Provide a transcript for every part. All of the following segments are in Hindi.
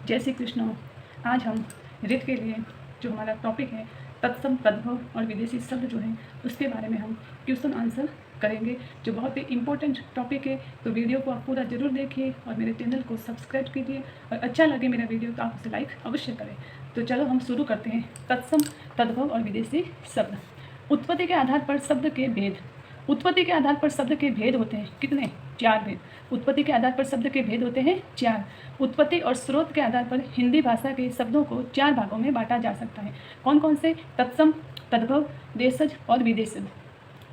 जय श्री कृष्ण। आज हम ऋत के लिए जो हमारा टॉपिक है तत्सम तद्भव और विदेशी शब्द जो है उसके बारे में हम क्वेश्चन आंसर करेंगे, जो बहुत ही इंपॉर्टेंट टॉपिक है। तो वीडियो को आप पूरा जरूर देखिए और मेरे चैनल को सब्सक्राइब कीजिए, और अच्छा लगे मेरा वीडियो तो आप उसे लाइक अवश्य करें। तो चलो हम शुरू करते हैं। तत्सम तद्भव और विदेशी शब्द। उत्पत्ति के आधार पर शब्द के भेद। उत्पत्ति के आधार पर शब्द के भेद होते हैं कितने? 4 भेद। उत्पत्ति के आधार पर शब्द के भेद होते हैं 4। उत्पत्ति और स्रोत के आधार पर हिंदी भाषा के शब्दों को 4 भागों में बांटा जा सकता है। कौन कौन से? तत्सम, तद्भव, देशज और विदेशज।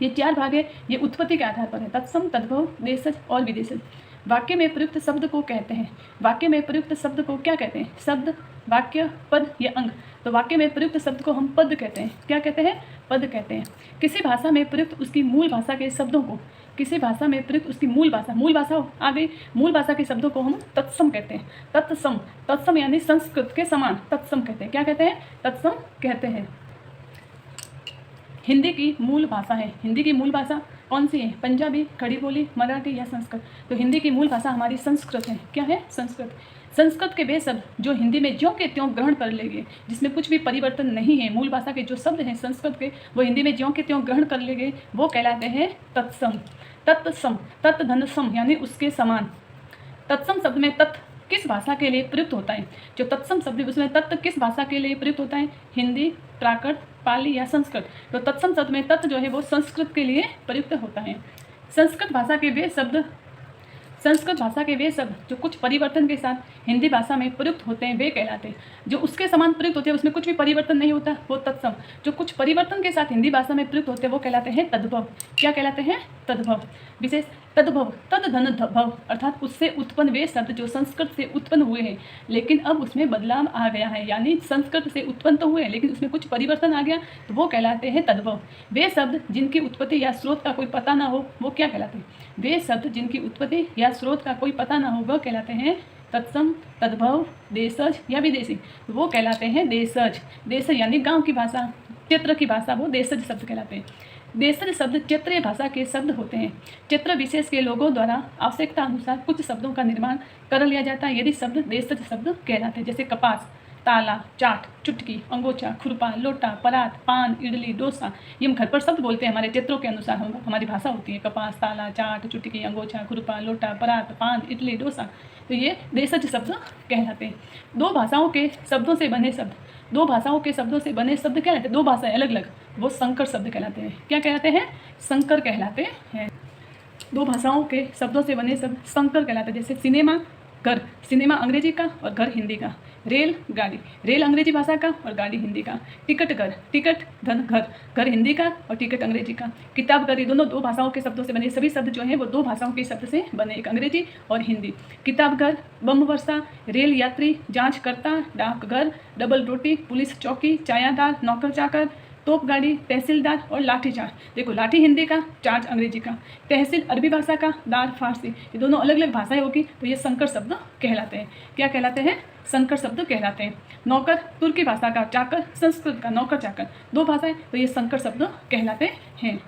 ये 4 भाग है, ये उत्पत्ति के आधार पर है। तत्सम, तद्भव, देशज और विदेशज। वाक्य में प्रयुक्त शब्द को कहते हैं। वाक्य में प्रयुक्त शब्द को क्या कहते हैं? शब्द, वाक्य, पद या अंग। तो वाक्य में प्रयुक्त शब्द को हम पद कहते हैं। क्या कहते हैं? पद कहते हैं। किसी भाषा में प्रयुक्त उसकी मूल भाषा के शब्दों को, किसी भाषा में प्रयुक्त उसकी मूल भाषा आ गई, मूल भाषा के शब्दों को हम तत्सम कहते हैं। तत्सम, तत्सम यानी संस्कृत के समान तत्सम कहते हैं। क्या कहते हैं? तत्सम कहते हैं। हिंदी की मूल भाषा है। हिंदी की मूल भाषा कौन सी है? पंजाबी, खड़ी बोली, मराठी या संस्कृत? तो हिंदी की मूल भाषा हमारी संस्कृत है। क्या है? संस्कृत। संस्कृत के वे शब्द जो हिंदी में ज्यों के त्यों ग्रहण कर लेंगे, जिसमें कुछ भी परिवर्तन नहीं है, मूल भाषा के जो शब्द हैं संस्कृत के, वो हिंदी में ज्यों के त्यों ग्रहण कर लेंगे, वो कहलाते हैं तत्सम। तत्सम, तत् धन सम यानी उसके समान। तत्सम शब्द में तत् किस भाषा के लिए प्रयुक्त होता है? जो तत्सम शब्द है उसमें तत् किस भाषा के लिए प्रयुक्त होता है? हिंदी, प्राकृत, पाली या संस्कृत? तो तत्सम शब्द में तत् जो है वो संस्कृत के लिए प्रयुक्त होता है। संस्कृत भाषा के वे शब्द जो कुछ परिवर्तन के साथ हिंदी भाषा में प्रयुक्त होते हैं वे कहलाते हैं। जो उसके समान प्रयुक्त होते हैं उसमें कुछ भी परिवर्तन नहीं होता, वो तत्सम। जो कुछ परिवर्तन के साथ हिंदी भाषा में प्रयुक्त होते हैं वो कहलाते हैं तद्भव। क्या कहलाते हैं? तद्भव। विशेष तद्भव, तद धन भव, अर्थात उससे उत्पन्न वे शब्द जो संस्कृत से उत्पन्न हुए हैं लेकिन अब उसमें बदलाव आ गया है, यानी संस्कृत से उत्पन्न तो हुए लेकिन उसमें कुछ परिवर्तन आ गया, तो वो कहलाते हैं तद्भव। वे शब्द जिनकी उत्पत्ति या स्रोत का कोई पता ना हो वो क्या कहलाते हैं? वे शब्द जिनकी उत्पत्ति या स्रोत का कोई पता ना हो वह कहलाते हैं तत्सम, तद्भव, देशज या विदेशी। वो कहलाते हैं देशज। देशज यानी गाँव की भाषा, क्षेत्र की भाषा, वो देशज शब्द कहलाते हैं। देशज शब्द क्षेत्रीय भाषा के शब्द होते हैं। क्षेत्र विशेष के लोगों द्वारा आवश्यकता अनुसार कुछ शब्दों का निर्माण कर लिया जाता है यदि शब्द देशज शब्द कहलाते हैं। जैसे कपास, ताला, चाट, चुटकी, अंगोछा, खुरपा, लोटा, परात, पान, इडली, डोसा। ये हम घर पर शब्द बोलते हैं, हमारे क्षेत्रों के अनुसार हमारी भाषा होती है। कपास, ताला, चाट, चुटकी, अंगोछा, खुरपा, लोटा, परात, पान, इडली, डोसा। तो ये देशज शब्द कहलाते हैं। दो भाषाओं के शब्दों से बने शब्द कहलाते हैं। दो भाषाएं अलग अलग, वो संकर शब्द कहलाते हैं। क्या कहलाते हैं? संकर कहलाते हैं। दो भाषाओं के शब्दों से बने शब्द संकर कहलाते हैं। जैसे सिनेमा, घर, सिनेमा अंग्रेजी का और घर हिंदी का। रेल, गाड़ी, रेल अंग्रेजी भाषा का और गाड़ी हिंदी का। टिकट, घर, टिकट धन घर, घर हिंदी का और टिकट अंग्रेजी का। किताब, घर, ये दोनों दो भाषाओं के शब्दों से बने। सभी शब्द जो हैं वो दो भाषाओं के शब्द से बने, एक अंग्रेजी और हिंदी। किताब, घर, बम वर्षा, रेल यात्री, जांचकर्ता, डाकघर, डबल रोटी, पुलिस चौकी, चायादार, नौकर चाकर, तोप गाड़ी, तहसीलदार और लाठी चार्ज। देखो, लाठी हिंदी का, चार्ज अंग्रेजी का। तहसील अरबी भाषा का, दार फारसी। ये दोनों अलग अलग भाषाएं होगी तो ये संकर शब्द कहलाते हैं। क्या कहलाते हैं? संकर शब्द कहलाते हैं। नौकर तुर्की भाषा का, चाकर संस्कृत का, नौकर चाकर, दो भाषाएं, तो ये संकर शब्द कहलाते हैं।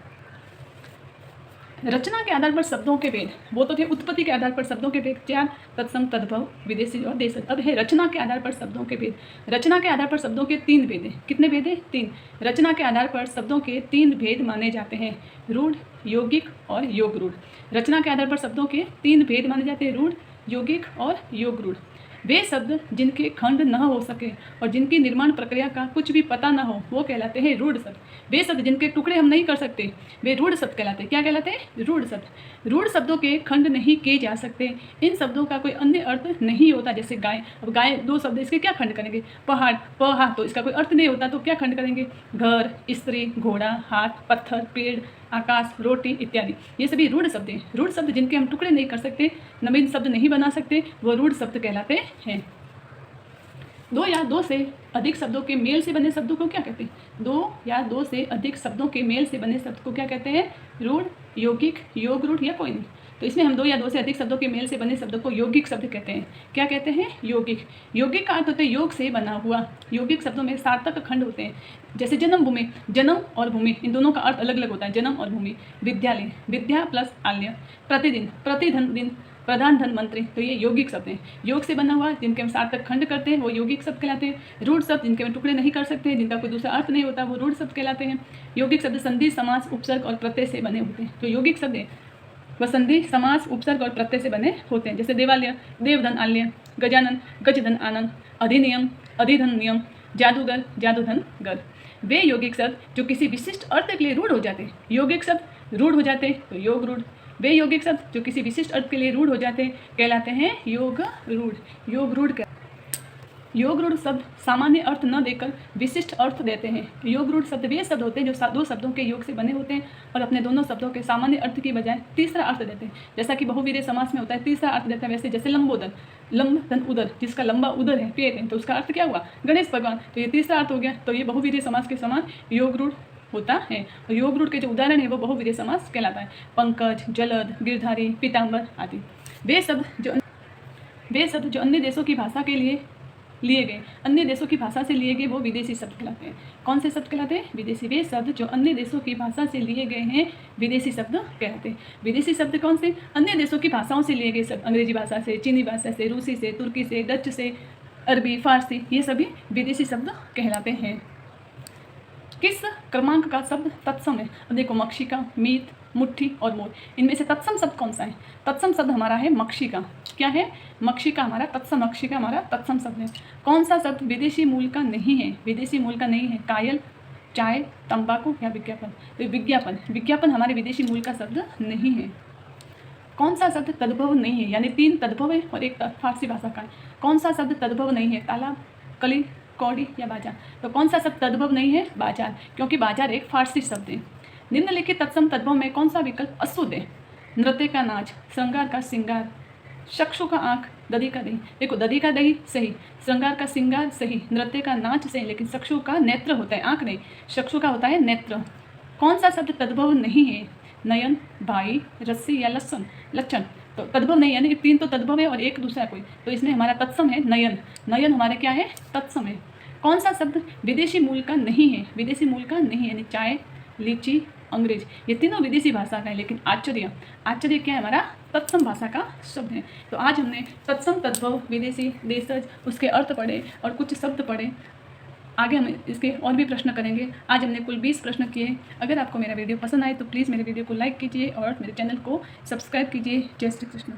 रचना के आधार पर शब्दों के भेद, वो तो थे उत्पत्ति के आधार पर शब्दों के भेद 4, तत्सम, तद्भव, विदेशी और देशज। अब है रचना के आधार पर शब्दों के भेद। रचना के आधार पर शब्दों के 3 भेद हैं। कितने भेद हैं? 3। रचना के आधार पर शब्दों के 3 भेद माने जाते हैं, रूढ़, यौगिक और योग रूढ़। रचना के आधार पर शब्दों के 3 भेद माने जाते हैं, रूढ़, यौगिक और योग रूढ़। वे शब्द जिनके खंड न हो सके और जिनकी निर्माण प्रक्रिया का कुछ भी पता न हो वो कहलाते हैं रूढ़ शब्द। वे शब्द जिनके टुकड़े हम नहीं कर सकते वे रूढ़ शब्द कहलाते हैं। क्या कहलाते हैं? रूढ़ शब्द। रूढ़ शब्दों के खंड नहीं किए जा सकते। इन शब्दों का कोई अन्य अर्थ नहीं होता। जैसे गाय, अब गाय 2 शब्द, इसके क्या खंड करेंगे? पहाड़, पहा, तो इसका कोई अर्थ नहीं होता तो क्या खंड करेंगे? घर, स्त्री, घोड़ा, हाथ, पत्थर, पेड़, आकाश, रोटी इत्यादि। ये सभी रूढ़ शब्द हैं। रूढ़ शब्द जिनके हम टुकड़े नहीं कर सकते, नवीन शब्द नहीं बना सकते, वो रूढ़ शब्द कहलाते हैं। 2 या 2 से अधिक शब्दों के मेल से बने शब्दों को क्या कहते हैं? 2 या 2 से अधिक शब्दों के मेल से बने शब्द को क्या कहते हैं? रूढ़, यौगिक, योग रूढ़ या कोई नहीं। तो इसमें हम 2 या 2 से अधिक शब्दों के मेल से बने शब्दों को यौगिक शब्द कहते हैं। क्या कहते हैं? यौगिक। यौगिक का अर्थ होता है योग से बना हुआ। यौगिक शब्दों में सार्थक खंड होते हैं। जैसे जन्म भूमि, जन्म और भूमि इन दोनों का अर्थ अलग अलग होता है, जन्म और भूमि। विद्यालय, विद्या प्लस आल्य। प्रतिदिन, प्रतिधन दिन, प्रधान, धन, मंत्री, तो ये यौगिक शब्द हैं। योग से बना हुआ जिनके हम सार्थक खंड करते हैं वो यौगिक शब्द कहलाते हैं। रूढ़ शब्द जिनके हम टुकड़े नहीं कर सकते, जिनका कोई दूसरा अर्थ नहीं होता, वो रूढ़ शब्द कहलाते हैं। यौगिक शब्द संधि, समास, उपसर्ग और प्रत्यय से बने होते हैं। तो यौगिक शब्द है वह संधि, समास, उपसर्ग और प्रत्यय से बने होते हैं। जैसे देवालय, देवधन आल्य, गजानन, गजधन आनंद, अधिनियम, अधिधन नियम, जादूगर, जादूधन गर। वे यौगिक शब्द जो किसी विशिष्ट अर्थ के लिए रूढ़ हो जाते हैं, यौगिक शब्द रूढ़ हो जाते हैं तो योग रूढ़। वे यौगिक शब्द जो किसी विशिष्ट अर्थ के लिए रूढ़ हो जाते हैं कहलाते हैं योग रूढ़। योग रूढ़ योग रूढ़ शब्द सामान्य अर्थ न देकर विशिष्ट अर्थ देते हैं। योग रूढ़ शब्द वे शब्द होते हैं जो दो शब्दों के योग से बने होते हैं और अपने दोनों शब्दों के सामान्य अर्थ की बजाय तीसरा अर्थ देते हैं। जैसा कि बहुवीर्य समास में होता है तीसरा अर्थ देता है, वैसे जैसे लंबोदर, लंब धन उदर, जिसका लंबा उदर है, पेट है, तो उसका अर्थ क्या हुआ? गणेश भगवान, तो ये तीसरा अर्थ हो गया। तो ये बहुवीर्य समास के समान योग रूढ़ होता है। और योग रूढ़ के जो उदाहरण है वो बहुवीर्य समास कहलाता है। पंकज, जलद, गिरधारी, पीताम्बर आदि। वे शब्द जो अन्य देशों की भाषा के लिए लिए गए, अन्य देशों की भाषा से लिए गए वो विदेशी शब्द कहलाते हैं। कौन से शब्द कहलाते हैं? विदेशी। वे शब्द जो अन्य देशों की भाषा से लिए गए हैं विदेशी शब्द कहलाते हैं। विदेशी शब्द कौन से? अन्य देशों की भाषाओं से लिए गए शब्द, अंग्रेजी भाषा से, चीनी भाषा से, रूसी से, तुर्की से, डच से, अरबी, फारसी, ये सभी विदेशी शब्द कहलाते हैं। किस क्रमांक का शब्द तत्सम है? अब देखो, मक्षिका, मीत, मुट्ठी और मोर, इनमें से तत्सम शब्द कौन सा है? तत्सम शब्द हमारा है मक्षिका। क्या है? मक्षिका हमारा तत्सम, मक्षिका हमारा तत्सम शब्द है। कौन सा शब्द विदेशी मूल का नहीं है? विदेशी मूल का नहीं है। कायल, चाय, तंबाकू या विज्ञापन? तो विज्ञापन हमारे विदेशी मूल का शब्द नहीं है। कौन सा शब्द तद्भव नहीं है? यानी 3 तद्भव है और 1 फारसी भाषा का है। कौन सा शब्द तद्भव नहीं है? तालाब, कली, कौड़ी या बाजार? तो कौन सा शब्द तद्भव नहीं है? बाजार, क्योंकि बाजार एक फारसी शब्द है। निम्नलिखित तत्सम तद्भव में कौन सा विकल्प अशुद्ध है? नृत्य का नाच, श्रृंगार का श्रृंगार, चक्षु का आँख, दधी का दही। देखो, दधी का दही सही, श्रृंगार का श्रृंगार सही, नृत्य का नाच सही, लेकिन चक्षु का नेत्र होता है, आँख नहीं, चक्षु का होता है नेत्र। कौन सा शब्द तद्भव नहीं है? नयन, भाई, रस्सी या लक्षण। तो तद्भव नहीं, यानी कि 3 तो तद्भव है और 1 दूसरा कोई, तो इसमें हमारा तत्सम है नयन। नयन हमारे क्या है? तत्सम है। कौन सा शब्द विदेशी मूल का नहीं है? विदेशी मूल का नहीं है, यानी चाय, लीची, अंग्रेज, ये तीनों विदेशी भाषा का है, लेकिन आश्चर्य क्या है? हमारा तत्सम भाषा का शब्द है। तो आज हमने तत्सम, तद्भव, विदेशी, देशज, उसके अर्थ पढ़े और कुछ शब्द पढ़े। आगे हम इसके और भी प्रश्न करेंगे। आज हमने कुल 20 प्रश्न किए। अगर आपको मेरा वीडियो पसंद आए तो प्लीज़ मेरे वीडियो को लाइक कीजिए और मेरे चैनल को सब्सक्राइब कीजिए। जय श्री कृष्ण।